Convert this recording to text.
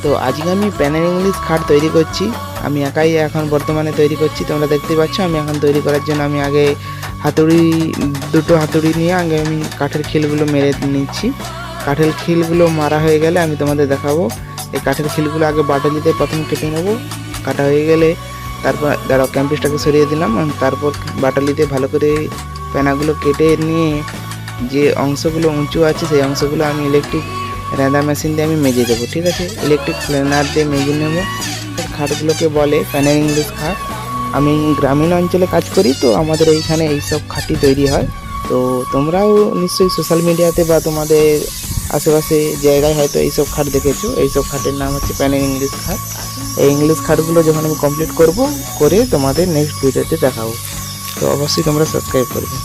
তো আজকে আমি প্যানেল ইংলিশ খাট তৈরি করছি। আমি একাই এখন বর্তমানে তৈরি করছি, তোমরা দেখতে পাচ্ছ। আমি এখন তৈরি করার জন্য আমি আগে দুটো হাতুড়ি নিয়ে আগে আমি কাঠের খিলগুলো মেরে নিচ্ছি। কাঠের খিলগুলো মারা হয়ে গেলে আমি তোমাদের দেখাবো। এই কাঠের খিলগুলো আগে বাটালিতে প্রথম কেটে নেব। কাটা হয়ে গেলে তারপর দাঁড়াও, ক্যাম্পিসটাকে সরিয়ে দিলাম। তারপর বাটালিতে ভালো করে প্যানাগুলো কেটে নিয়ে যে অংশগুলো উঁচু আছে সেই অংশগুলো আমি ইলেকট্রিক রেঁদা মেশিন দিয়ে আমি মেজে দেবো। ঠিক আছে, ইলেকট্রিক প্ল্যানার দিয়ে মেজে নেব। খাটগুলোকে বলে প্যানেল ইংলিশ খাট। আমি গ্রামীণ অঞ্চলে কাজ করি, তো আমাদের এইখানে এইসব খাটই তৈরি হয়। তো তোমরাও নিশ্চয়ই সোশ্যাল মিডিয়াতে বা তোমাদের আশেপাশে জায়গায় হয়তো এইসব খাট দেখেছো। এইসব খাটের নাম হচ্ছে প্যানেল ইংলিশ খাট। এই ইংলিশ খাটগুলো যখন আমি কমপ্লিট করে তোমাদের নেক্সট ভিডিওতে দেখাবো। তো অবশ্যই তোমরা সাবস্ক্রাইব করবে।